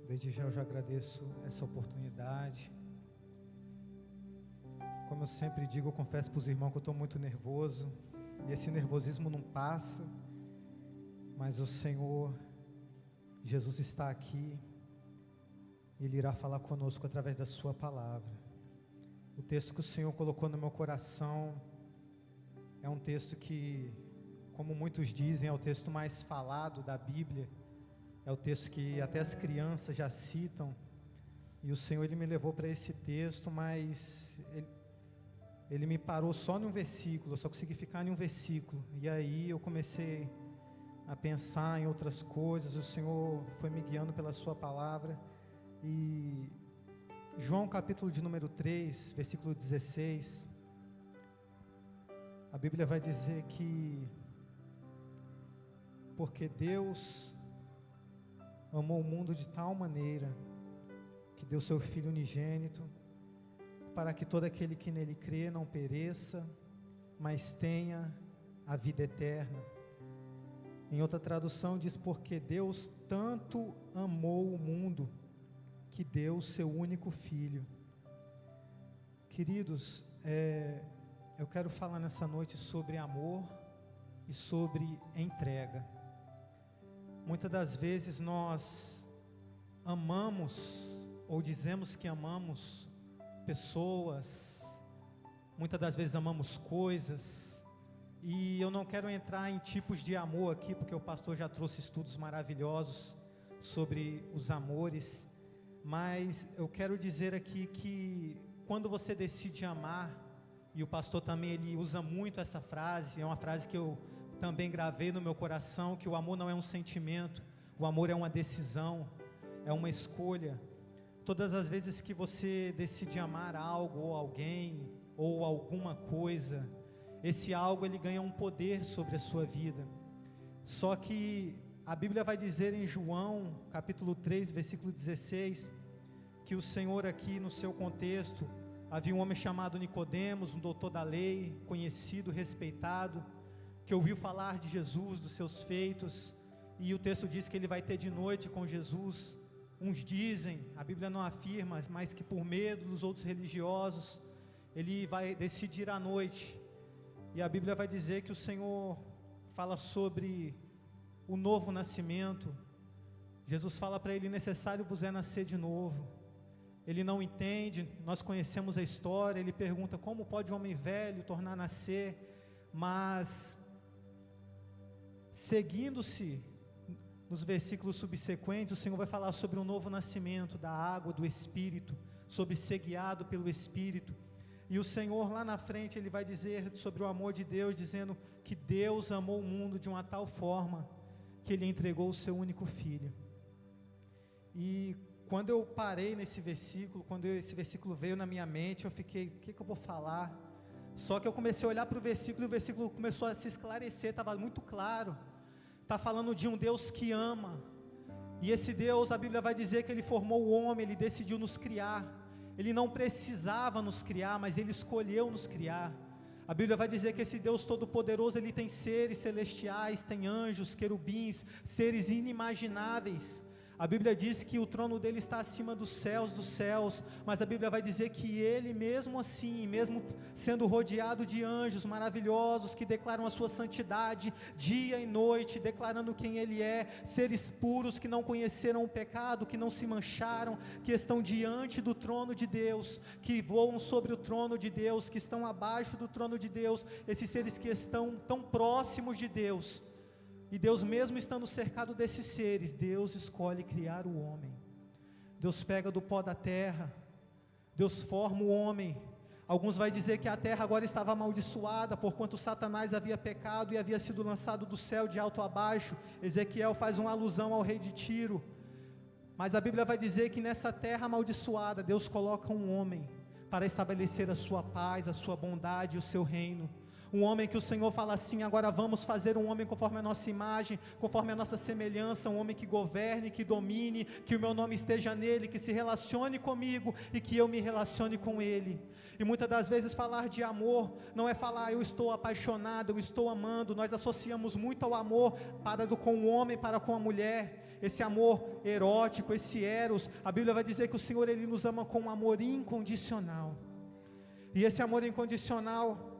Desde já eu já agradeço essa oportunidade. Como eu sempre digo, eu confesso para os irmãos que eu estou muito nervoso. E esse nervosismo não passa. Mas o Senhor, Jesus está aqui. E Ele irá falar conosco através da sua palavra. O texto que o Senhor colocou no meu coração é um texto que, como muitos dizem, é o texto mais falado da Bíblia. É o texto que até as crianças já citam. E o Senhor, Ele me levou para esse texto, mas Ele me parou só num versículo. Eu só consegui ficar em um versículo. E aí eu comecei a pensar em outras coisas. O Senhor foi me guiando pela sua palavra. E João capítulo de número 3, versículo 16. A Bíblia vai dizer que porque Deus amou o mundo de tal maneira que deu seu Filho unigênito, para que todo aquele que nele crê não pereça, mas tenha a vida eterna. Em outra tradução diz, porque Deus tanto amou o mundo, que deu o seu único Filho. Queridos, eu quero falar nessa noite sobre amor e sobre entrega. Muitas das vezes nós amamos, ou dizemos que amamos pessoas, muitas das vezes amamos coisas, e eu não quero entrar em tipos de amor aqui, porque o pastor já trouxe estudos maravilhosos sobre os amores, mas eu quero dizer aqui que quando você decide amar, e o pastor também ele usa muito essa frase, é uma frase que eu também gravei no meu coração, que o amor não é um sentimento, o amor é uma decisão, é uma escolha. Todas as vezes que você decide amar algo ou alguém, ou alguma coisa, esse algo ele ganha um poder sobre a sua vida. Só que a Bíblia vai dizer em João, capítulo 3, versículo 16, que o Senhor aqui no seu contexto, havia um homem chamado Nicodemos, um doutor da lei, conhecido, respeitado, que ouviu falar de Jesus, dos seus feitos, e o texto diz que ele vai ter de noite com Jesus. Uns dizem, a Bíblia não afirma, mas que por medo dos outros religiosos, ele vai decidir à noite, e a Bíblia vai dizer que o Senhor fala sobre o novo nascimento. Jesus fala para ele, necessário vos é nascer de novo. Ele não entende, nós conhecemos a história, ele pergunta, como pode um homem velho tornar a nascer? Mas seguindo-se nos versículos subsequentes, o Senhor vai falar sobre um novo nascimento da água, do Espírito, sobre ser guiado pelo Espírito. E o Senhor lá na frente, Ele vai dizer sobre o amor de Deus, dizendo que Deus amou o mundo de uma tal forma, que Ele entregou o seu único Filho. E quando eu parei nesse versículo, quando esse versículo veio na minha mente, eu fiquei, o que eu vou falar? Só que eu comecei a olhar para o versículo, e o versículo começou a se esclarecer, estava muito claro. Está falando de um Deus que ama, e esse Deus, a Bíblia vai dizer que Ele formou o homem, Ele decidiu nos criar, Ele não precisava nos criar, mas Ele escolheu nos criar. A Bíblia vai dizer que esse Deus todo-poderoso, Ele tem seres celestiais, tem anjos, querubins, seres inimagináveis. A Bíblia diz que o trono dele está acima dos céus, mas a Bíblia vai dizer que ele mesmo assim, mesmo sendo rodeado de anjos maravilhosos que declaram a sua santidade dia e noite, declarando quem ele é, seres puros que não conheceram o pecado, que não se mancharam, que estão diante do trono de Deus, que voam sobre o trono de Deus, que estão abaixo do trono de Deus, esses seres que estão tão próximos de Deus. E Deus mesmo estando cercado desses seres, Deus escolhe criar o homem. Deus pega do pó da terra, Deus forma o homem. Alguns vai dizer que a terra agora estava amaldiçoada, porquanto Satanás havia pecado e havia sido lançado do céu de alto a baixo. Ezequiel faz uma alusão ao rei de Tiro. Mas a Bíblia vai dizer que nessa terra amaldiçoada, Deus coloca um homem para estabelecer a sua paz, a sua bondade e o seu reino. Um homem que o Senhor fala assim, agora vamos fazer um homem conforme a nossa imagem, conforme a nossa semelhança, um homem que governe, que domine, que o meu nome esteja nele, que se relacione comigo e que eu me relacione com ele. E muitas das vezes falar de amor não é falar eu estou apaixonado, eu estou amando. Nós associamos muito ao amor para com o homem, para com a mulher. esse amor erótico, esse eros. A Bíblia vai dizer que o Senhor, Ele nos ama com um amor incondicional. E esse amor incondicional,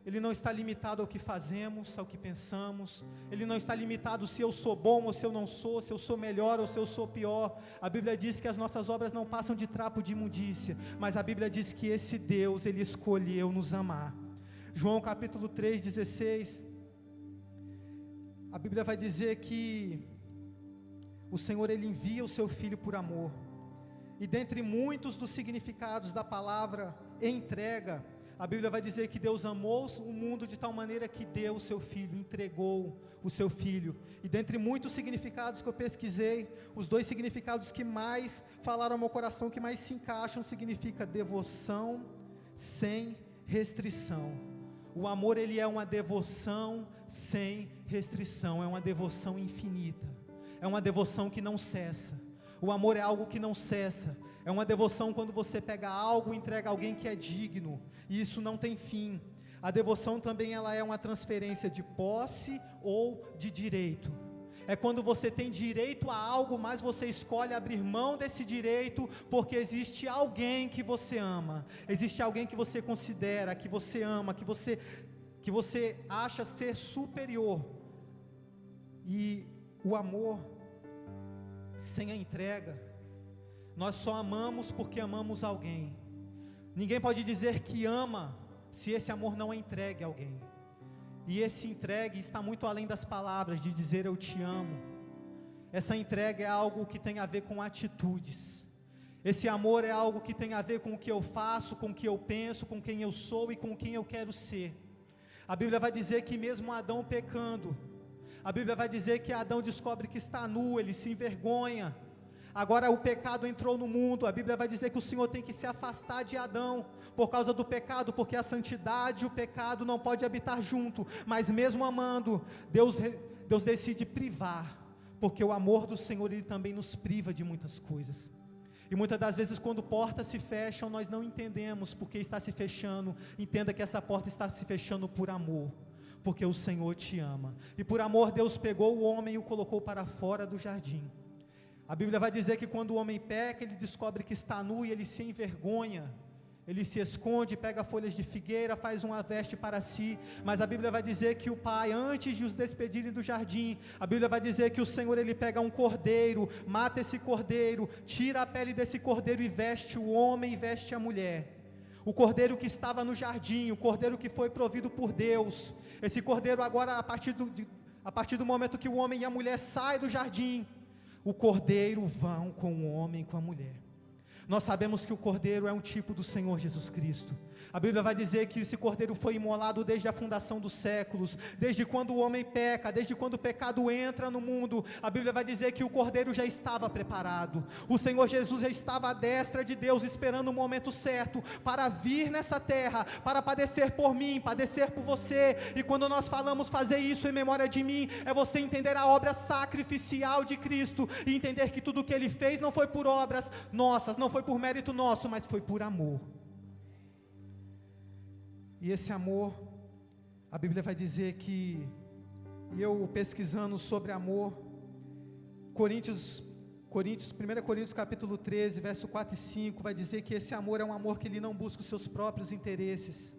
Ele não está limitado ao que fazemos, ao que pensamos. Ele não está limitado se eu sou bom ou se eu não sou, se eu sou melhor ou se eu sou pior. A Bíblia diz que as nossas obras não passam de trapo de imundícia, mas a Bíblia diz que esse Deus, Ele escolheu nos amar. João capítulo 3:16, a Bíblia vai dizer que o Senhor, Ele envia o seu Filho por amor. E dentre muitos dos significados da palavra entrega, a Bíblia vai dizer que Deus amou o mundo de tal maneira que deu o seu Filho, entregou o seu Filho. E dentre muitos significados que eu pesquisei, os 2 significados que mais falaram ao meu coração, que mais se encaixam, significa devoção sem restrição. O amor, ele é uma devoção sem restrição, é uma devoção infinita, é uma devoção que não cessa. O amor é algo que não cessa. É uma devoção quando você pega algo e entrega a alguém que é digno, e isso não tem fim. A devoção também, ela é uma transferência de posse ou de direito. É quando você tem direito a algo, mas você escolhe abrir mão desse direito, porque existe alguém que você ama, existe alguém que você considera, que você ama, que você acha ser superior. E o amor sem a entrega, nós só amamos porque amamos alguém. Ninguém pode dizer que ama se esse amor não é entregue a alguém. E esse entregue está muito além das palavras de dizer eu te amo. Essa entrega é algo que tem a ver com atitudes. Esse amor é algo que tem a ver com o que eu faço, com o que eu penso, com quem eu sou e com quem eu quero ser. A Bíblia vai dizer que mesmo Adão pecando, a Bíblia vai dizer que Adão descobre que está nu, ele se envergonha. Agora o pecado entrou no mundo, a Bíblia vai dizer que o Senhor tem que se afastar de Adão, por causa do pecado, porque a santidade e o pecado não podem habitar junto, mas mesmo amando, Deus decide privar, porque o amor do Senhor, Ele também nos priva de muitas coisas. E muitas das vezes quando portas se fecham, nós não entendemos porque está se fechando. Entenda que essa porta está se fechando por amor, porque o Senhor te ama, e por amor Deus pegou o homem e o colocou para fora do jardim. A Bíblia vai dizer que quando o homem peca, ele descobre que está nu e ele se envergonha, ele se esconde, pega folhas de figueira, faz uma veste para si. Mas a Bíblia vai dizer que o pai, antes de os despedirem do jardim, a Bíblia vai dizer que o Senhor, Ele pega um cordeiro, mata esse cordeiro, tira a pele desse cordeiro e veste o homem e veste a mulher. O cordeiro que estava no jardim, o cordeiro que foi provido por Deus. Esse cordeiro agora, a partir do momento que o homem e a mulher saem do jardim, o cordeiro vão com o homem e com a mulher. Nós sabemos que o cordeiro é um tipo do Senhor Jesus Cristo. A Bíblia vai dizer que esse cordeiro foi imolado desde a fundação dos séculos, desde quando o homem peca, desde quando o pecado entra no mundo. A Bíblia vai dizer que o cordeiro já estava preparado. O Senhor Jesus já estava à destra de Deus, esperando o momento certo para vir nessa terra, para padecer por mim, padecer por você. E quando nós falamos fazer isso em memória de mim, é você entender a obra sacrificial de Cristo e entender que tudo o que Ele fez não foi por obras nossas, não foi por mérito nosso, mas foi por amor. E esse amor, a Bíblia vai dizer que, eu pesquisando sobre amor, 1 Coríntios capítulo 13, verso 4 e 5, vai dizer que esse amor é um amor que ele não busca os seus próprios interesses.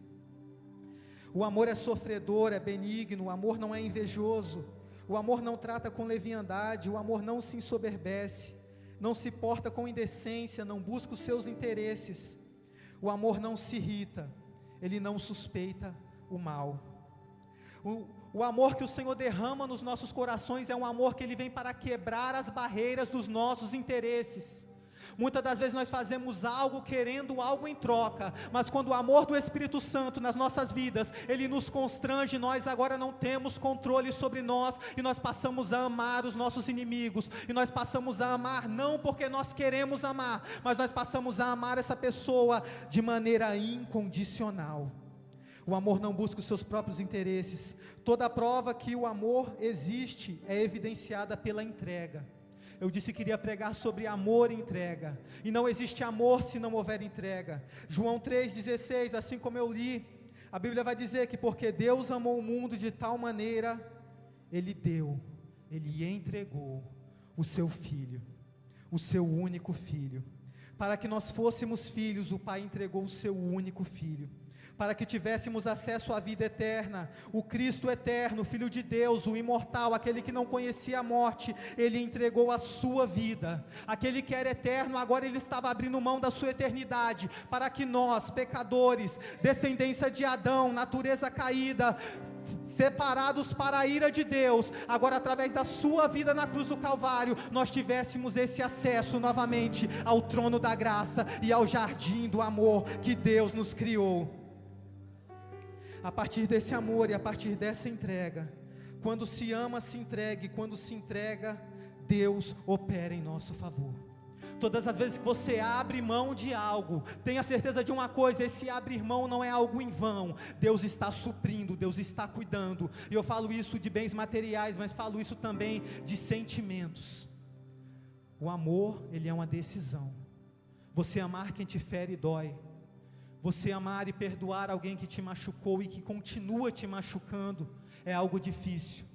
O amor é sofredor, é benigno, o amor não é invejoso, o amor não trata com leviandade, o amor não se ensoberbece, não se porta com indecência, não busca os seus interesses. O amor não se irrita, ele não suspeita o mal. O amor que o Senhor derrama nos nossos corações é um amor que Ele vem para quebrar as barreiras dos nossos interesses. Muitas das vezes nós fazemos algo querendo algo em troca, mas quando o amor do Espírito Santo nas nossas vidas, ele nos constrange, nós agora não temos controle sobre nós, e nós passamos a amar os nossos inimigos, e nós passamos a amar não porque nós queremos amar, mas nós passamos a amar essa pessoa de maneira incondicional. O amor não busca os seus próprios interesses. Toda a prova que o amor existe é evidenciada pela entrega. Eu disse que iria pregar sobre amor e entrega, e não existe amor se não houver entrega. João 3,16, assim como eu li, a Bíblia vai dizer que porque Deus amou o mundo de tal maneira, Ele deu, Ele entregou o seu Filho, o seu único Filho. Para que nós fôssemos filhos, o Pai entregou o seu único Filho. Para que tivéssemos acesso à vida eterna, o Cristo eterno, Filho de Deus, o imortal, aquele que não conhecia a morte, Ele entregou a sua vida. Aquele que era eterno, agora Ele estava abrindo mão da sua eternidade, para que nós, pecadores, descendência de Adão, natureza caída, separados para a ira de Deus, agora através da sua vida na cruz do Calvário, nós tivéssemos esse acesso novamente ao trono da graça e ao jardim do amor que Deus nos criou. A partir desse amor e a partir dessa entrega, quando se ama, se entregue, quando se entrega, Deus opera em nosso favor. Todas as vezes que você abre mão de algo, tenha certeza de uma coisa: esse abrir mão não é algo em vão. Deus está suprindo, Deus está cuidando. E eu falo isso de bens materiais, mas falo isso também de sentimentos. O amor, ele é uma decisão. Você amar quem te fere dói. Você amar e perdoar alguém que te machucou e que continua te machucando é algo difícil,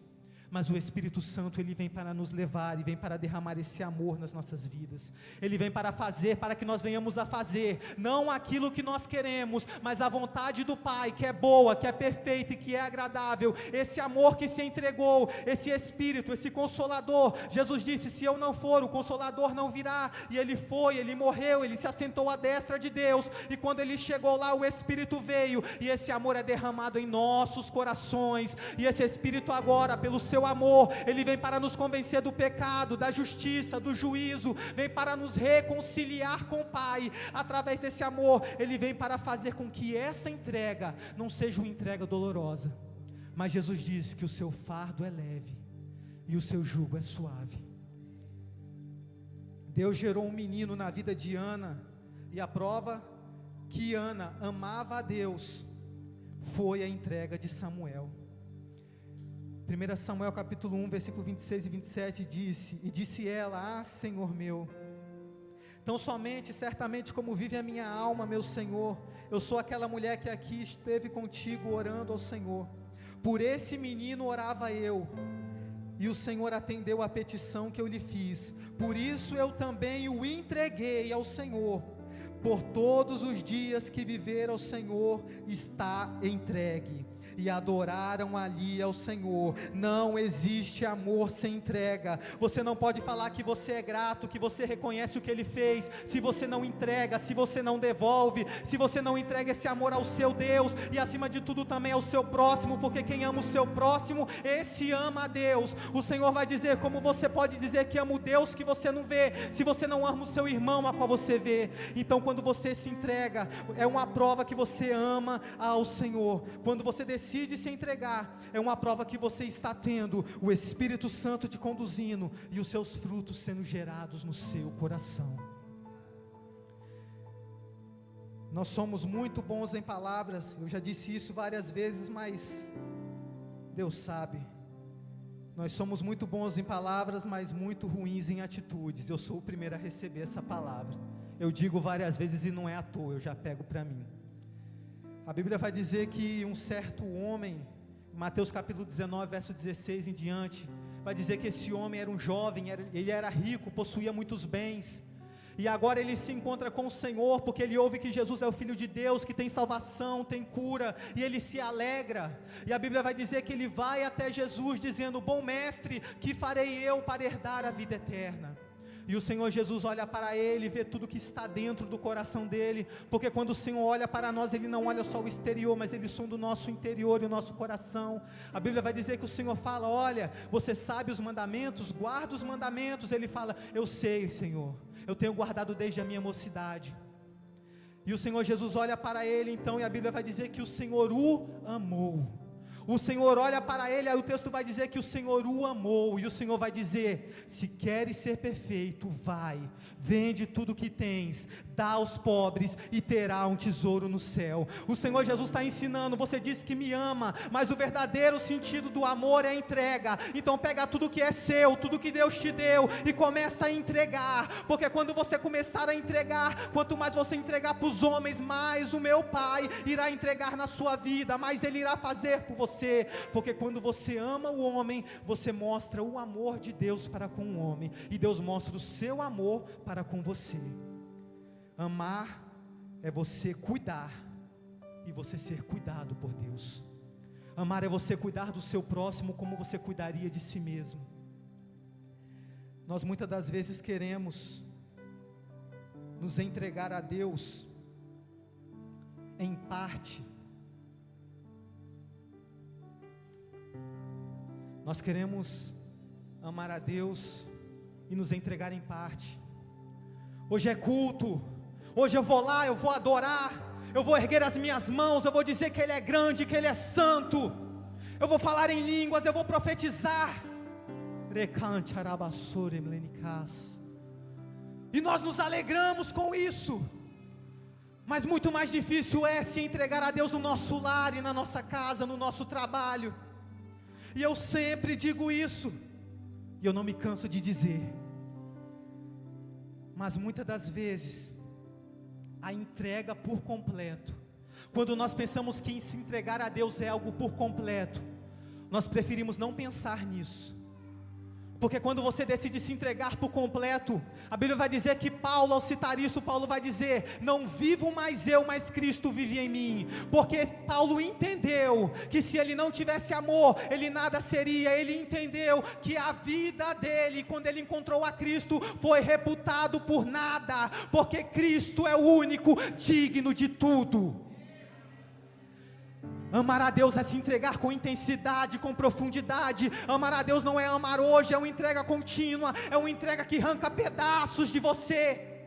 mas o Espírito Santo, Ele vem para nos levar, e vem para derramar esse amor nas nossas vidas. Ele vem para fazer, para que nós venhamos a fazer, não aquilo que nós queremos, mas a vontade do Pai, que é boa, que é perfeita e que é agradável. Esse amor que se entregou, esse Espírito, esse Consolador. Jesus disse: se eu não for, o Consolador não virá. E Ele foi, Ele morreu, Ele se assentou à destra de Deus, e quando Ele chegou lá, o Espírito veio, e esse amor é derramado em nossos corações, e esse Espírito agora, pelo seu amor, Ele vem para nos convencer do pecado, da justiça, do juízo, vem para nos reconciliar com o Pai. Através desse amor, Ele vem para fazer com que essa entrega não seja uma entrega dolorosa, mas Jesus diz que o seu fardo é leve e o seu jugo é suave. Deus gerou um menino na vida de Ana, e a prova que Ana amava a Deus foi a entrega de Samuel. 1 Samuel capítulo 1, versículo 26 e 27 disse ela: ah, Senhor meu, tão somente, certamente como vive a minha alma, meu Senhor, eu sou aquela mulher que aqui esteve contigo orando ao Senhor. Por esse menino orava eu, e o Senhor atendeu a petição que eu lhe fiz. Por isso eu também o entreguei ao Senhor. Por todos os dias que viver ao Senhor está entregue. E adoraram ali ao Senhor. Não existe amor sem entrega. Você não pode falar que você é grato, que você reconhece o que Ele fez, se você não entrega, se você não devolve, se você não entrega esse amor ao seu Deus, e acima de tudo também ao seu próximo, porque quem ama o seu próximo, esse ama a Deus. O Senhor vai dizer: como você pode dizer que ama o Deus que você não vê, se você não ama o seu irmão a qual você vê? Então quando você se entrega, é uma prova que você ama ao Senhor. Quando você decide se entregar, é uma prova que você está tendo o Espírito Santo te conduzindo, e os seus frutos sendo gerados no seu coração. Nós somos muito bons em palavras, eu já disse isso várias vezes, mas Deus sabe, nós somos muito bons em palavras, mas muito ruins em atitudes. Eu sou o primeiro a receber essa palavra, eu digo várias vezes e não é à toa, eu já pego para mim. A Bíblia vai dizer que um certo homem, Mateus capítulo 19, verso 16 em diante, vai dizer que esse homem era um jovem, ele era rico, possuía muitos bens, e agora ele se encontra com o Senhor, porque ele ouve que Jesus é o Filho de Deus, que tem salvação, tem cura, e ele se alegra. E a Bíblia vai dizer que ele vai até Jesus dizendo: bom mestre, que farei eu para herdar a vida eterna? E o Senhor Jesus olha para ele, vê tudo que está dentro do coração dele, porque quando o Senhor olha para nós, Ele não olha só o exterior, mas Ele sonda o nosso interior e o nosso coração. A Bíblia vai dizer que o Senhor fala: olha, você sabe os mandamentos, guarda os mandamentos. Ele fala: eu sei, Senhor, eu tenho guardado desde a minha mocidade. E o Senhor Jesus olha para ele então, e a Bíblia vai dizer que o Senhor o amou. O Senhor olha para ele, aí o texto vai dizer que o Senhor o amou, e o Senhor vai dizer: se queres ser perfeito, vai, vende tudo que tens, dá aos pobres, e terá um tesouro no céu. O Senhor Jesus está ensinando: você diz que me ama, mas o verdadeiro sentido do amor é a entrega. Então pega tudo que é seu, tudo que Deus te deu, e começa a entregar, porque quando você começar a entregar, quanto mais você entregar para os homens, mais o meu Pai irá entregar na sua vida, mais Ele irá fazer por você. você, porque quando você ama o homem, você mostra o amor de Deus para com o homem, e Deus mostra o seu amor para com você. Amar é você cuidar, e você ser cuidado por Deus. Amar é você cuidar do seu próximo como você cuidaria de si mesmo. Nós muitas das vezes queremos nos entregar a Deus em parte. Nós queremos amar a Deus e nos entregar em parte. Hoje é culto, hoje eu vou lá, eu vou adorar, eu vou erguer as minhas mãos, eu vou dizer que Ele é grande, que Ele é santo, eu vou falar em línguas, eu vou profetizar. E nós nos alegramos com isso, mas muito mais difícil é se entregar a Deus no nosso lar e na nossa casa, no nosso trabalho. E eu sempre digo isso, e eu não me canso de dizer, mas muitas das vezes, a entrega por completo, quando nós pensamos que se entregar a Deus é algo por completo, nós preferimos não pensar nisso. Porque quando você decide se entregar por completo, a Bíblia vai dizer que Paulo, ao citar isso, Paulo vai dizer: não vivo mais eu, mas Cristo vive em mim. Porque Paulo entendeu que se ele não tivesse amor, ele nada seria. Ele entendeu que a vida dele, quando ele encontrou a Cristo, foi reputado por nada, porque Cristo é o único digno de tudo. Amar a Deus é se entregar com intensidade, com profundidade. Amar a Deus não é amar hoje, é uma entrega contínua, é uma entrega que arranca pedaços de você.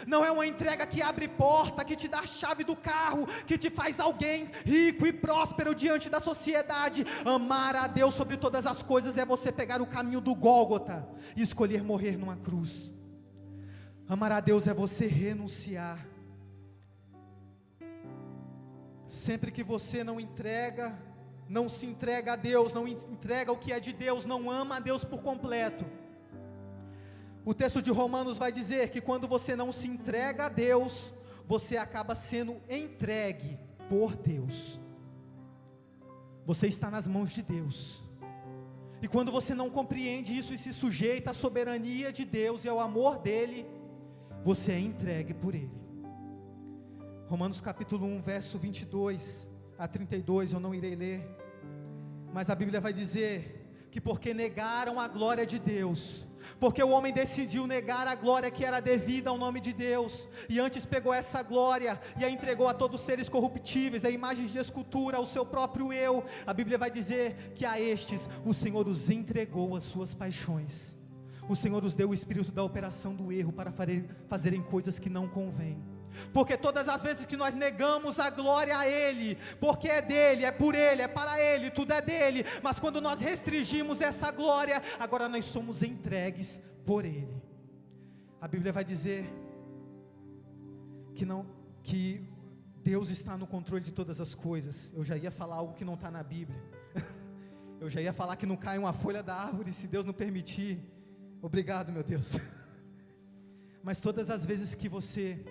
Não é uma entrega que abre porta, que te dá a chave do carro, que te faz alguém rico e próspero diante da sociedade. Amar a Deus sobre todas as coisas é você pegar o caminho do Gólgota e escolher morrer numa cruz. Amar a Deus é você renunciar. Sempre que você não se entrega a Deus, não entrega o que é de Deus, não ama a Deus por completo. O texto de Romanos vai dizer que quando você não se entrega a Deus, você acaba sendo entregue por Deus. Você está nas mãos de Deus. E quando você não compreende isso e se sujeita à soberania de Deus e ao amor dEle, você é entregue por Ele. Romanos capítulo 1, verso 22 a 32, eu não irei ler, mas a Bíblia vai dizer que porque negaram a glória de Deus, porque o homem decidiu negar a glória que era devida ao nome de Deus, e antes pegou essa glória e a entregou a todos os seres corruptíveis, a imagens de escultura, ao seu próprio eu, a Bíblia vai dizer que a estes o Senhor os entregou às suas paixões. O Senhor os deu o espírito da operação do erro para fazerem coisas que não convêm. Porque todas as vezes que nós negamos a glória a Ele, porque é dEle, é por Ele, é para Ele, tudo é dEle, mas quando nós restringimos essa glória, agora nós somos entregues por Ele. A Bíblia vai dizer que Deus está no controle de todas as coisas. Eu já ia falar algo que não está na Bíblia. Eu já ia falar que não cai uma folha da árvore se Deus não permitir. Obrigado, meu Deus. Mas todas as vezes que você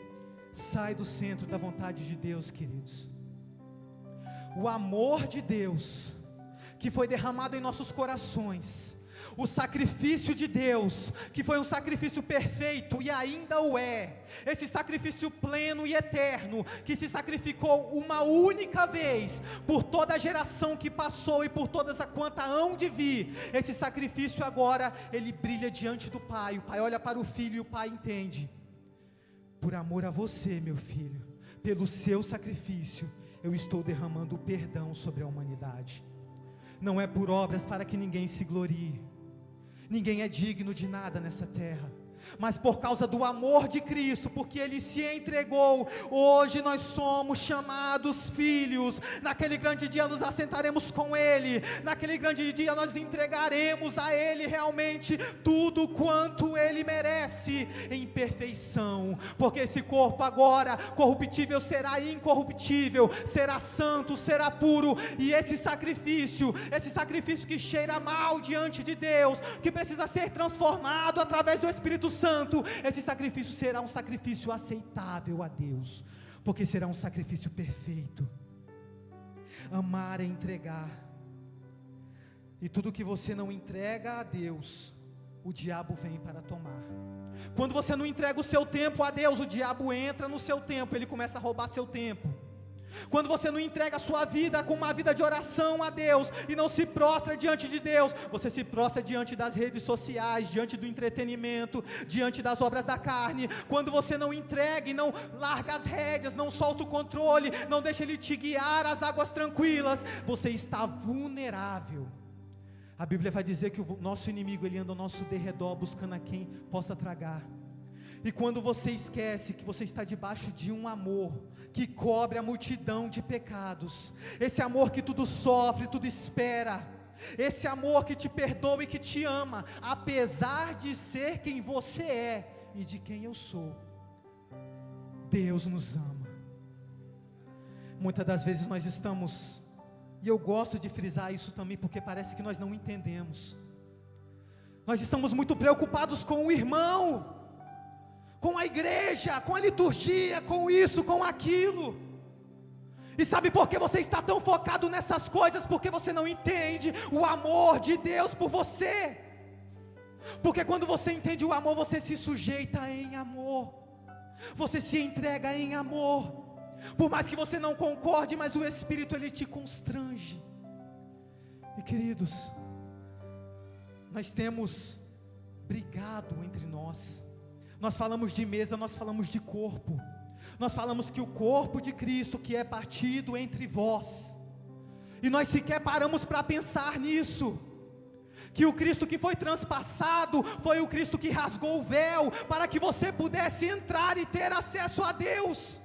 sai do centro da vontade de Deus, queridos, o amor de Deus que foi derramado em nossos corações, o sacrifício de Deus, que foi um sacrifício perfeito e ainda o é, esse sacrifício pleno e eterno, que se sacrificou uma única vez, por toda a geração que passou e por todas a quanta hão de vir, esse sacrifício agora, ele brilha diante do Pai, o Pai olha para o Filho e o Pai entende: por amor a você, meu filho, pelo seu sacrifício, eu estou derramando o perdão sobre a humanidade. Não é por obras para que ninguém se glorie. Ninguém é digno de nada nessa terra, mas por causa do amor de Cristo, porque Ele se entregou, hoje nós somos chamados filhos. Naquele grande dia nos assentaremos com Ele, naquele grande dia nós entregaremos a Ele realmente tudo quanto Ele merece, em perfeição, porque esse corpo agora corruptível será incorruptível, será santo, será puro, e esse sacrifício que cheira mal diante de Deus, que precisa ser transformado através do Espírito Santo, esse sacrifício será um sacrifício aceitável a Deus, porque será um sacrifício perfeito. Amar é entregar. E tudo que você não entrega a Deus, o diabo vem para tomar. Quando você não entrega o seu tempo a Deus, o diabo entra no seu tempo, ele começa a roubar seu tempo. Quando você não entrega a sua vida com uma vida de oração a Deus, e não se prostra diante de Deus, você se prostra diante das redes sociais, diante do entretenimento, diante das obras da carne. Quando você não entrega e não larga as rédeas, não solta o controle, não deixa Ele te guiar às águas tranquilas, você está vulnerável. A Bíblia vai dizer que o nosso inimigo, ele anda ao nosso derredor, buscando a quem possa tragar. E quando você esquece que você está debaixo de um amor que cobre a multidão de pecados, esse amor que tudo sofre, tudo espera, esse amor que te perdoa e que te ama, apesar de ser quem você é e de quem eu sou, Deus nos ama. Muitas das vezes nós estamos, e eu gosto de frisar isso também, porque parece que nós não entendemos, nós estamos muito preocupados com o irmão, com a igreja, com a liturgia, com isso, com aquilo. E sabe por que você está tão focado nessas coisas? Porque você não entende o amor de Deus por você. Porque quando você entende o amor, você se sujeita em amor, você se entrega em amor. Por mais que você não concorde, mas o Espírito, ele te constrange. E queridos, nós temos brigado entre nós. Nós falamos de mesa, nós falamos de corpo. Nós falamos que o corpo de Cristo, que é partido entre vós, e nós sequer paramos para pensar nisso, que o Cristo que foi transpassado, foi o Cristo que rasgou o véu, para que você pudesse entrar e ter acesso a Deus.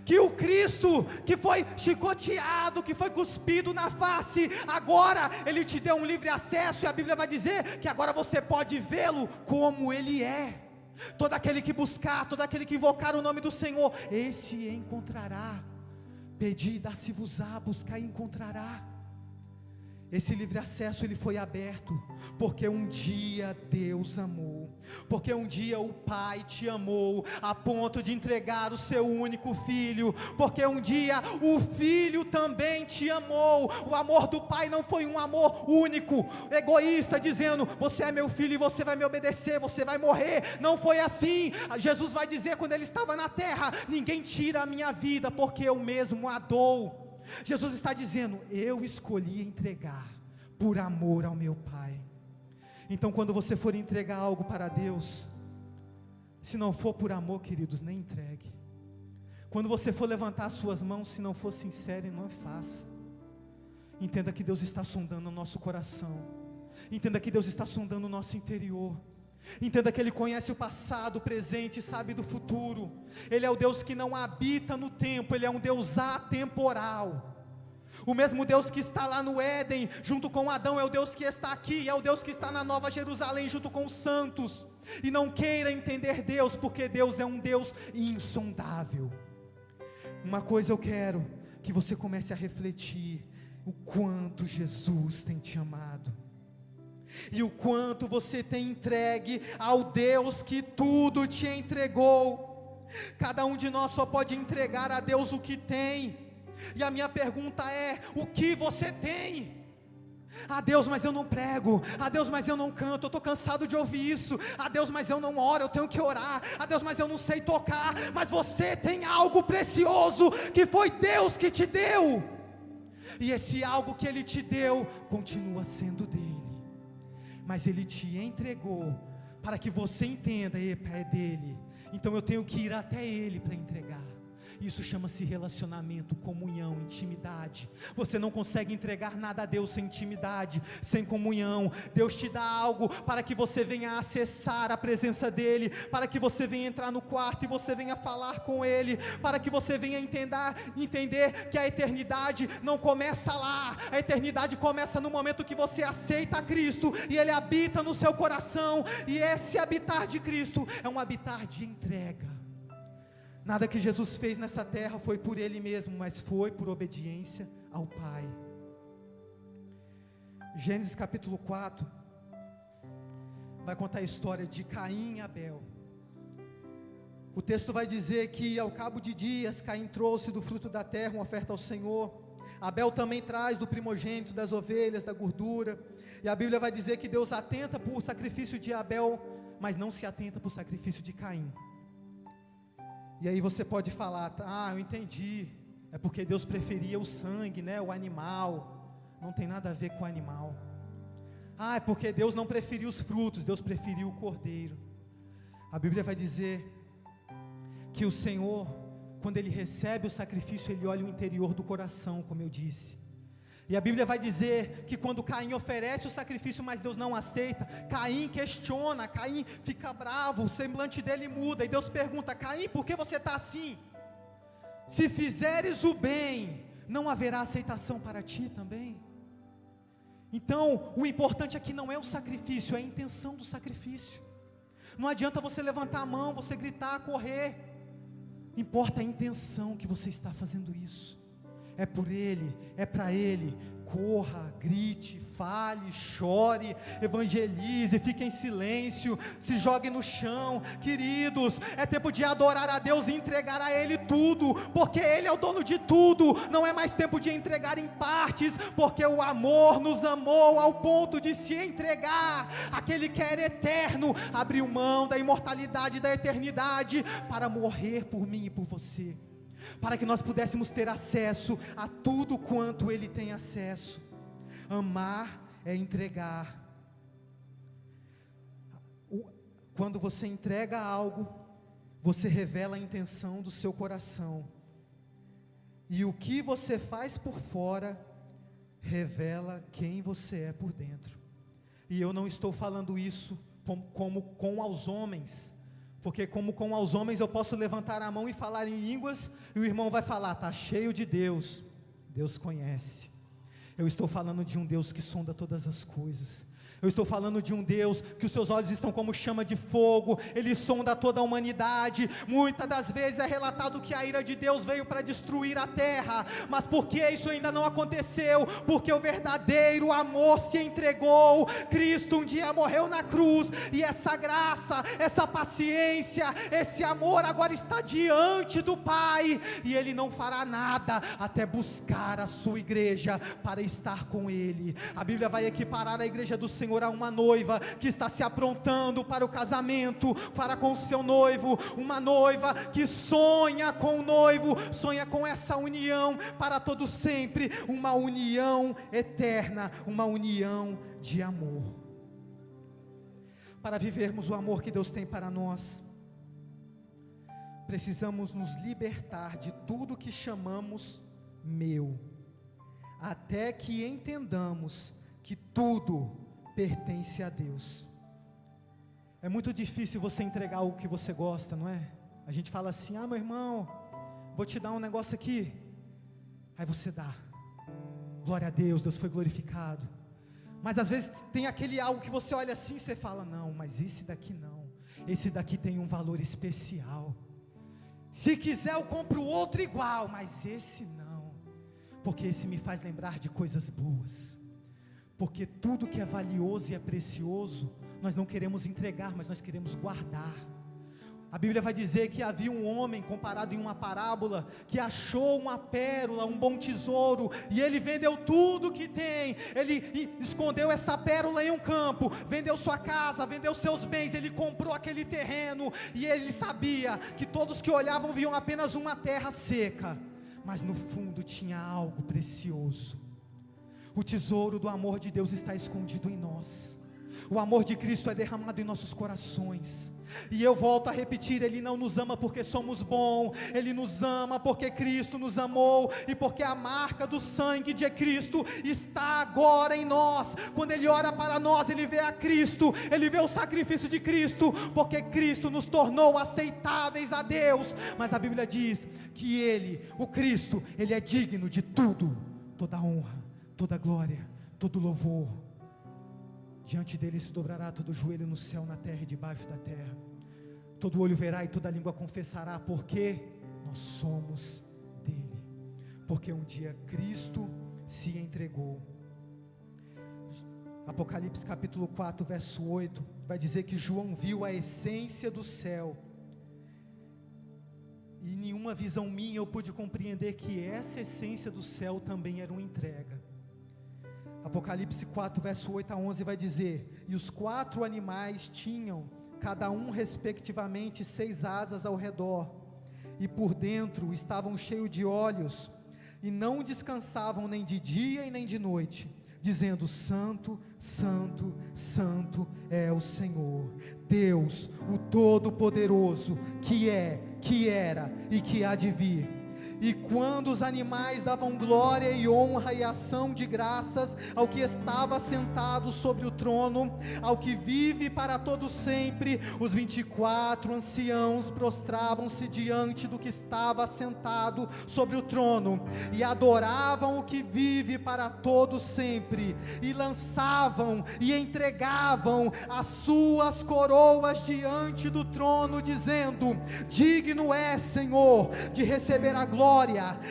Que o Cristo que foi chicoteado, que foi cuspido na face, agora Ele te deu um livre acesso, e a Bíblia vai dizer que agora você pode vê-lo como Ele é. Todo aquele que buscar, todo aquele que invocar o nome do Senhor, esse encontrará. Pedi, dá-se-vos-á, buscar e encontrará. Esse livre acesso, ele foi aberto, porque um dia Deus amou, porque um dia o Pai te amou, a ponto de entregar o seu único Filho, porque um dia o Filho também te amou. O amor do Pai não foi um amor único, egoísta, dizendo, você é meu filho e você vai me obedecer, você vai morrer. Não foi assim. Jesus vai dizer, quando Ele estava na terra, ninguém tira a minha vida, porque eu mesmo a dou. Jesus está dizendo, eu escolhi entregar, por amor ao meu Pai. Então quando você for entregar algo para Deus, se não for por amor, queridos, nem entregue. Quando você for levantar as suas mãos, se não for sincero, não faça. Entenda que Deus está sondando o nosso coração, entenda que Deus está sondando o nosso interior. Entenda que Ele conhece o passado, o presente, sabe do futuro. Ele é o Deus que não habita no tempo, Ele é um Deus atemporal. O mesmo Deus que está lá no Éden, junto com Adão, é o Deus que está aqui, é o Deus que está na Nova Jerusalém, junto com os santos. E não queira entender Deus, porque Deus é um Deus insondável. Uma coisa eu quero que você comece a refletir: o quanto Jesus tem te amado, e o quanto você tem entregue ao Deus que tudo te entregou. Cada um de nós só pode entregar a Deus o que tem, e a minha pergunta é: o que você tem? Ah, Deus, mas eu não prego. Ah, Deus, mas eu não canto, eu estou cansado de ouvir isso. Ah, Deus, mas eu não oro, eu tenho que orar. Ah, Deus, mas eu não sei tocar. Mas você tem algo precioso, que foi Deus que te deu, e esse algo que Ele te deu, continua sendo dele, mas Ele te entregou, para que você entenda, epa, é dele, então eu tenho que ir até Ele para entregar. Isso chama-se relacionamento, comunhão, intimidade. Você não consegue entregar nada a Deus sem intimidade, sem comunhão. Deus te dá algo para que você venha acessar a presença dEle, para que você venha entrar no quarto e você venha falar com Ele, para que você venha entender que a eternidade não começa lá. A eternidade começa no momento que você aceita a Cristo, e Ele habita no seu coração, e esse habitar de Cristo é um habitar de entrega. Nada que Jesus fez nessa terra foi por Ele mesmo, mas foi por obediência ao Pai. Gênesis capítulo 4 vai contar a história de Caim e Abel. O texto vai dizer que ao cabo de dias, Caim trouxe do fruto da terra uma oferta ao Senhor, Abel também traz do primogênito, das ovelhas, da gordura, e a Bíblia vai dizer que Deus atenta por sacrifício de Abel, mas não se atenta por sacrifício de Caim. E aí você pode falar, eu entendi, é porque Deus preferia o sangue, né, o animal. Não tem nada a ver com o animal. É porque Deus não preferiu os frutos, Deus preferiu o cordeiro. A Bíblia vai dizer que o Senhor, quando Ele recebe o sacrifício, Ele olha o interior do coração, como eu disse. E a Bíblia vai dizer que quando Caim oferece o sacrifício, mas Deus não aceita, Caim questiona, Caim fica bravo, o semblante dele muda, e Deus pergunta: Caim, por que você está assim? Se fizeres o bem, não haverá aceitação para ti também. Então, o importante aqui não é o sacrifício, é a intenção do sacrifício. Não adianta você levantar a mão, você gritar, correr. Importa a intenção que você está fazendo isso. É por Ele, é para Ele. Corra, grite, fale, chore, evangelize, fique em silêncio, se jogue no chão. Queridos, é tempo de adorar a Deus e entregar a Ele tudo, porque Ele é o dono de tudo. Não é mais tempo de entregar em partes, porque o amor nos amou ao ponto de se entregar. Aquele que era eterno abriu mão da imortalidade, da eternidade, para morrer por mim e por você, para que nós pudéssemos ter acesso a tudo quanto Ele tem acesso. Amar é entregar. Quando você entrega algo, você revela a intenção do seu coração, e o que você faz por fora revela quem você é por dentro. E eu não estou falando isso como com aos homens, porque como com aos homens eu posso levantar a mão e falar em línguas, e o irmão vai falar: está cheio de Deus. Deus conhece. Eu estou falando de um Deus que sonda todas as coisas. Eu estou falando de um Deus que os seus olhos estão como chama de fogo. Ele sonda toda a humanidade. Muitas das vezes é relatado que a ira de Deus veio para destruir a terra, mas por que isso ainda não aconteceu? Porque o verdadeiro amor se entregou. Cristo um dia morreu na cruz, e essa graça, essa paciência, esse amor agora está diante do Pai, e Ele não fará nada até buscar a sua igreja para estar com Ele. A Bíblia vai equiparar a igreja do Senhor a uma noiva que está se aprontando para o casamento, para com o seu noivo, uma noiva que sonha com o noivo, sonha com essa união para todo sempre, uma união eterna, uma união de amor. Para vivermos o amor que Deus tem para nós, precisamos nos libertar de tudo que chamamos meu, até que entendamos que tudo pertence a Deus. É muito difícil você entregar algo que você gosta, não é? A gente fala assim: meu irmão, vou te dar um negócio aqui. Aí você dá, glória a Deus, Deus foi glorificado. Mas às vezes tem aquele algo que você olha assim e você fala: não, mas esse daqui não, esse daqui tem um valor especial. Se quiser eu compro outro igual, mas esse não, porque esse me faz lembrar de coisas boas. Porque tudo que é valioso e é precioso, nós não queremos entregar, mas nós queremos guardar. A Bíblia vai dizer que havia um homem, comparado em uma parábola, que achou uma pérola, um bom tesouro, e ele vendeu tudo que tem. Ele escondeu essa pérola em um campo, vendeu sua casa, vendeu seus bens, ele comprou aquele terreno, e ele sabia que todos que olhavam viam apenas uma terra seca, mas no fundo tinha algo precioso. O tesouro do amor de Deus está escondido em nós. O amor de Cristo é derramado em nossos corações. E eu volto a repetir: Ele não nos ama porque somos bons, Ele nos ama porque Cristo nos amou, e porque a marca do sangue de Cristo está agora em nós. Quando Ele ora para nós, Ele vê a Cristo, Ele vê o sacrifício de Cristo, porque Cristo nos tornou aceitáveis a Deus. Mas a Bíblia diz que Ele, o Cristo, Ele é digno de tudo, toda honra, toda glória, todo louvor. Diante dele se dobrará todo joelho no céu, na terra e debaixo da terra. Todo olho verá e toda língua confessará, porque nós somos dele. Porque um dia Cristo se entregou. Apocalipse capítulo 4, verso 8, vai dizer que João viu a essência do céu. E em nenhuma visão minha eu pude compreender que essa essência do céu também era uma entrega. Apocalipse 4, verso 8 a 11 vai dizer: e os 4 animais tinham, cada um respectivamente, 6 asas ao redor, e por dentro estavam cheios de olhos, e não descansavam nem de dia e nem de noite, dizendo: Santo, Santo, Santo é o Senhor, Deus, o Todo-Poderoso, que é, que era e que há de vir. E quando os animais davam glória e honra e ação de graças ao que estava sentado sobre o trono, ao que vive para todo sempre, os 24 anciãos prostravam-se diante do que estava sentado sobre o trono, e adoravam o que vive para todo sempre, e lançavam e entregavam as suas coroas diante do trono, dizendo: digno é, Senhor, de receber a glória,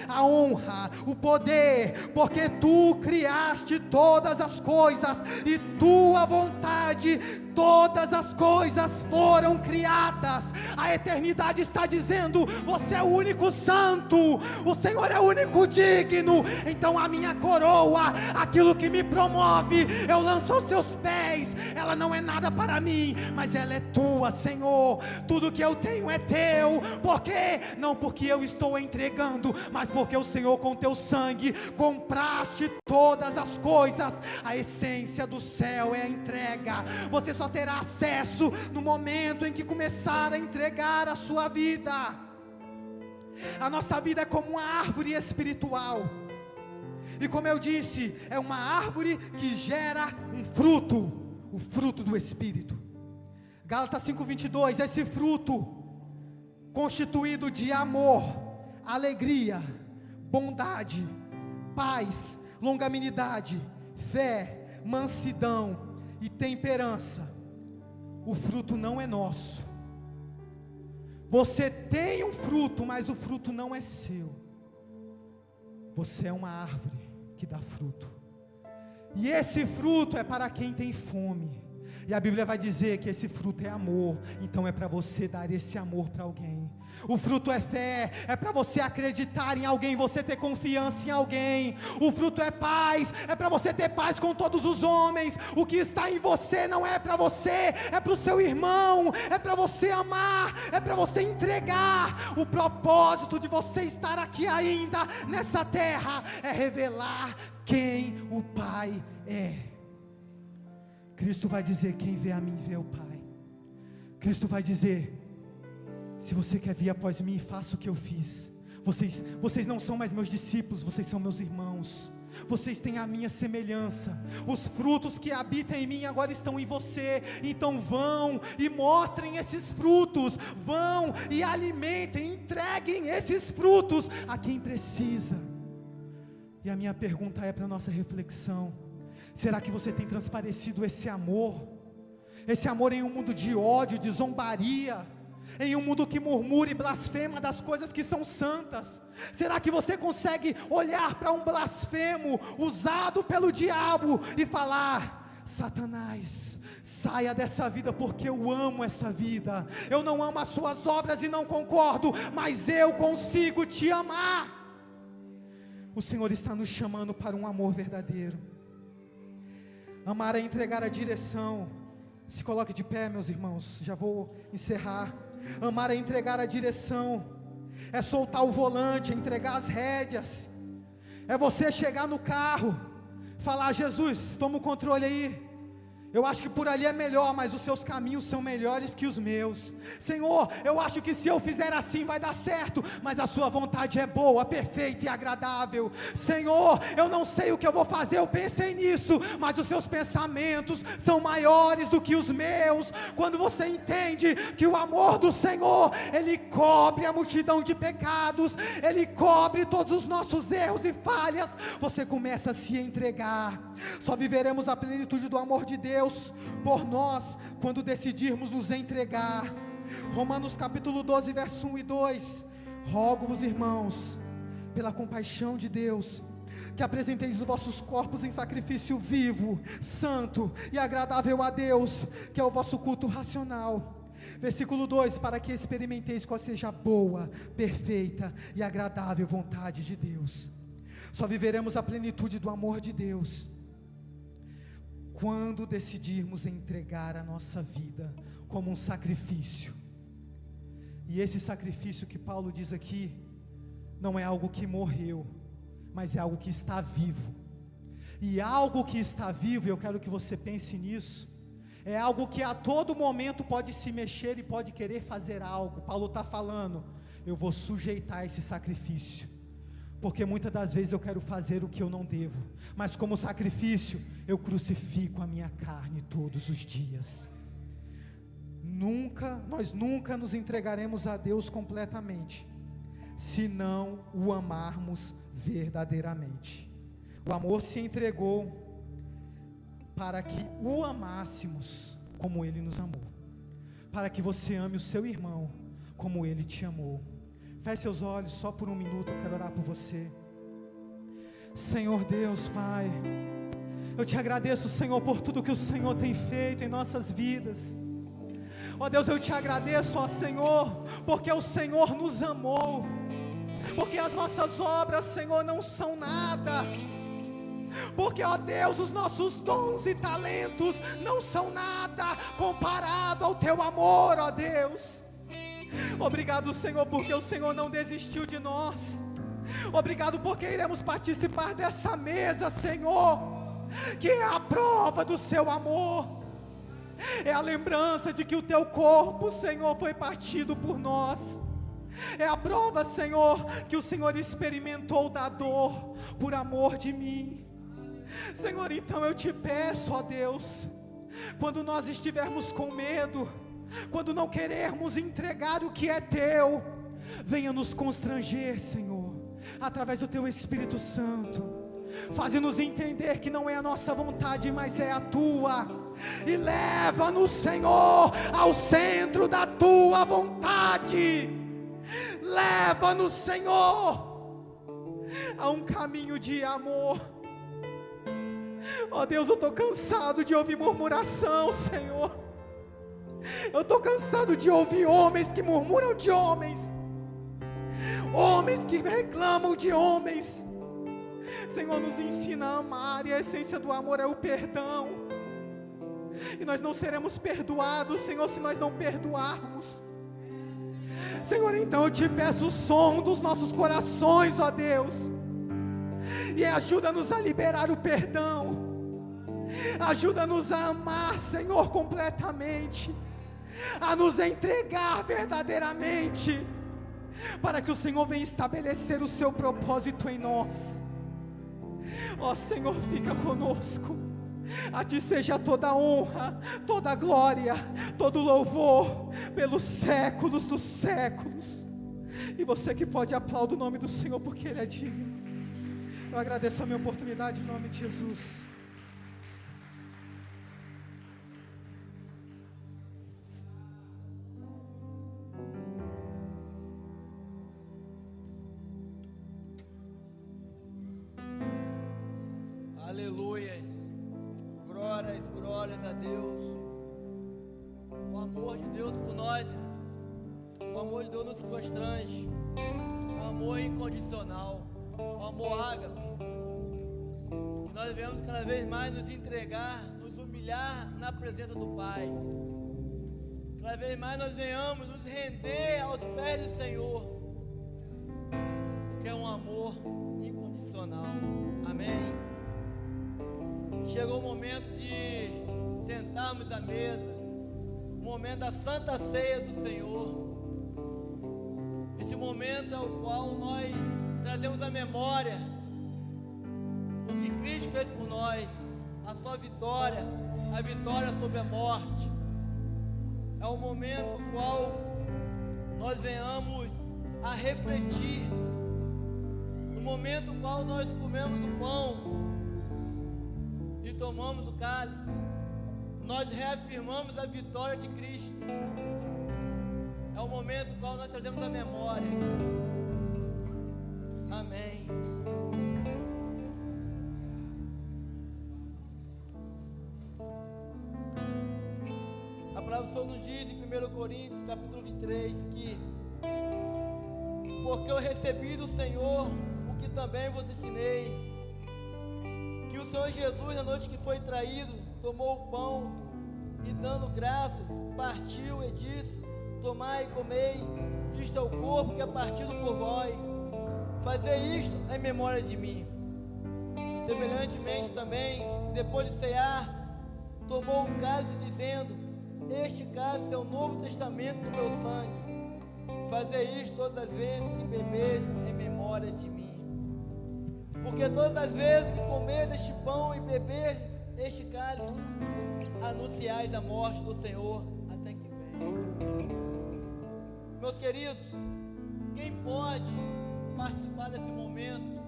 a honra, o poder, porque tu criaste todas as coisas, e tua vontade todas as coisas foram criadas. A eternidade está dizendo: você é o único santo, o Senhor é o único digno. Então a minha coroa, aquilo que me promove, eu lanço aos seus pés. Ela não é nada para mim, mas ela é tua, Senhor. Tudo que eu tenho é teu. Por quê? Não porque eu estou entregando, mas porque o Senhor, com teu sangue, compraste todas as coisas. A essência do céu é a entrega. Você só terá acesso no momento em que começar a entregar a sua vida. A nossa vida é como uma árvore espiritual, e como eu disse, é uma árvore que gera um fruto, o fruto do Espírito. Gálatas 5:22, esse fruto constituído de amor, alegria, bondade, paz, longanimidade, fé, mansidão e temperança. O fruto não é nosso. Você tem um fruto, mas o fruto não é seu. Você é uma árvore que dá fruto, e esse fruto é para quem tem fome. E a Bíblia vai dizer que esse fruto é amor. Então é para você dar esse amor para alguém. O fruto é fé, é para você acreditar em alguém, você ter confiança em alguém. O fruto é paz, é para você ter paz com todos os homens. O que está em você não é para você, é para o seu irmão, é para você amar, é para você entregar. O propósito de você estar aqui ainda nessa terra é revelar quem o Pai é. Cristo vai dizer: quem vê a mim vê o Pai. Cristo vai dizer: se você quer vir após mim, faça o que eu fiz. Vocês não são mais meus discípulos, vocês são meus irmãos. Vocês têm a minha semelhança. Os frutos que habitam em mim agora estão em você. Então vão e mostrem esses frutos. Vão e alimentem, entreguem esses frutos a quem precisa. E a minha pergunta é para a nossa reflexão: será que você tem transparecido esse amor? Esse amor em um mundo de ódio, de zombaria, em um mundo que murmura e blasfema das coisas que são santas. Será que você consegue olhar para um blasfemo usado pelo diabo e falar: Satanás, saia dessa vida, porque eu amo essa vida. Eu não amo as suas obras e não concordo, mas eu consigo te amar. O Senhor está nos chamando para um amor verdadeiro. Amar é entregar a direção. Se coloque de pé, meus irmãos, já vou encerrar. Amar é entregar a direção, é soltar o volante, é entregar as rédeas, é você chegar no carro, falar: Jesus, toma o controle aí. Eu acho que por ali é melhor, mas os seus caminhos são melhores que os meus. Senhor, eu acho que se eu fizer assim vai dar certo, mas a sua vontade é boa, perfeita e agradável. Senhor, eu não sei o que eu vou fazer, eu pensei nisso, mas os seus pensamentos são maiores do que os meus. Quando você entende que o amor do Senhor, Ele cobre a multidão de pecados, Ele cobre todos os nossos erros e falhas, você começa a se entregar. Só viveremos a plenitude do amor de Deus por nós quando decidirmos nos entregar. Romanos capítulo 12, verso 1 e 2: rogo-vos, irmãos, pela compaixão de Deus, que apresenteis os vossos corpos em sacrifício vivo, santo e agradável a Deus, que é o vosso culto racional. Versículo 2: para que experimenteis qual seja a boa, perfeita e agradável vontade de Deus. Só viveremos a plenitude do amor de Deus quando decidirmos entregar a nossa vida como um sacrifício. E esse sacrifício que Paulo diz aqui, não é algo que morreu, mas é algo que está vivo. E algo que está vivo, eu quero que você pense nisso, é algo que a todo momento pode se mexer e pode querer fazer algo. Paulo está falando, eu vou sujeitar esse sacrifício, porque muitas das vezes eu quero fazer o que eu não devo, mas como sacrifício, eu crucifico a minha carne todos os dias. Nós nunca nos entregaremos a Deus completamente, se não o amarmos verdadeiramente. O amor se entregou para que o amássemos como Ele nos amou, para que você ame o seu irmão como Ele te amou. Feche seus olhos só por um minuto, eu quero orar por você. Senhor Deus, Pai, eu te agradeço, Senhor, por tudo que o Senhor tem feito em nossas vidas. Ó Deus, eu te agradeço, ó Senhor, porque o Senhor nos amou, porque as nossas obras, Senhor, não são nada, porque, ó Deus, os nossos dons e talentos não são nada comparado ao Teu amor, ó Deus. Obrigado, Senhor, porque o Senhor não desistiu de nós. Obrigado porque iremos participar dessa mesa, Senhor, que é a prova do Seu amor, é a lembrança de que o Teu corpo, Senhor, foi partido por nós. É a prova, Senhor, que o Senhor experimentou da dor por amor de mim. Senhor, então eu te peço, ó Deus, quando nós estivermos com medo, quando não querermos entregar o que é Teu, venha nos constranger, Senhor, através do Teu Espírito Santo, faz-nos entender que não é a nossa vontade, mas é a Tua, e leva-nos, Senhor, ao centro da Tua vontade. Leva-nos, Senhor, a um caminho de amor. Ó Deus, eu estou cansado de ouvir murmuração, Senhor. Eu estou cansado de ouvir homens que murmuram de homens, homens que reclamam de homens. Senhor, nos ensina a amar, e a essência do amor é o perdão. E nós não seremos perdoados, Senhor, se nós não perdoarmos. Senhor, então eu te peço o som dos nossos corações, ó Deus, e ajuda-nos a liberar o perdão, ajuda-nos a amar, Senhor, completamente, a nos entregar verdadeiramente, para que o Senhor venha estabelecer o seu propósito em nós. Ó Senhor, fica conosco. A Ti seja toda a honra, toda a glória, todo o louvor, pelos séculos dos séculos. E você que pode aplaudir o nome do Senhor, porque Ele é digno. Eu agradeço a minha oportunidade em nome de Jesus. Aleluias, glórias a Deus. O amor de Deus por nós, o amor de Deus nos constrange, o amor incondicional, o amor ágape, que nós venhamos cada vez mais nos entregar, nos humilhar na presença do Pai, cada vez mais nós venhamos nos render aos pés do Senhor, porque é um amor incondicional. Amém. Chegou o momento de sentarmos à mesa, o momento da Santa Ceia do Senhor. Esse momento é o qual nós trazemos à memória o que Cristo fez por nós, a sua vitória, a vitória sobre a morte. É o momento no qual nós venhamos a refletir, no momento no qual nós comemos o pão e tomamos o cálice, nós reafirmamos a vitória de Cristo. É o momento no qual nós trazemos a memória. Amém. A palavra do Senhor nos diz em 1 Coríntios Coríntios, capítulo 23, que porque eu recebi do Senhor o que também vos ensinei, que o Senhor Jesus, na noite que foi traído, tomou o pão e, dando graças, partiu e disse: tomai e comei, isto é o corpo que é partido por vós, fazei isto em memória de mim. Semelhantemente também, depois de cear, tomou o cálice, dizendo: este cálice é o novo testamento do meu sangue, fazei isto todas as vezes que bebedes em memória de mim. Porque todas as vezes que comerdes este pão e beberdes este cálice, anunciais a morte do Senhor até que venha. Meus queridos, quem pode participar desse momento?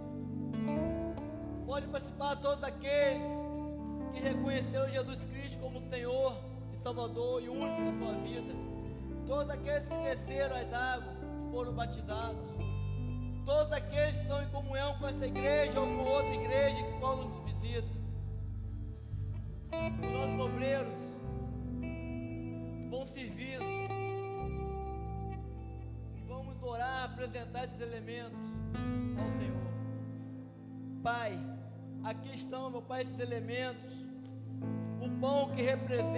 Pode participar todos aqueles que reconheceram Jesus Cristo como Senhor e Salvador e único da sua vida. Todos aqueles que desceram as águas e foram batizados. Todos aqueles que estão em comunhão com essa igreja ou com outra igreja que qual nos visita. Os nossos obreiros vão servir. Vamos orar, apresentar esses elementos ao Senhor. Pai, aqui estão, meu Pai, esses elementos. O pão que representa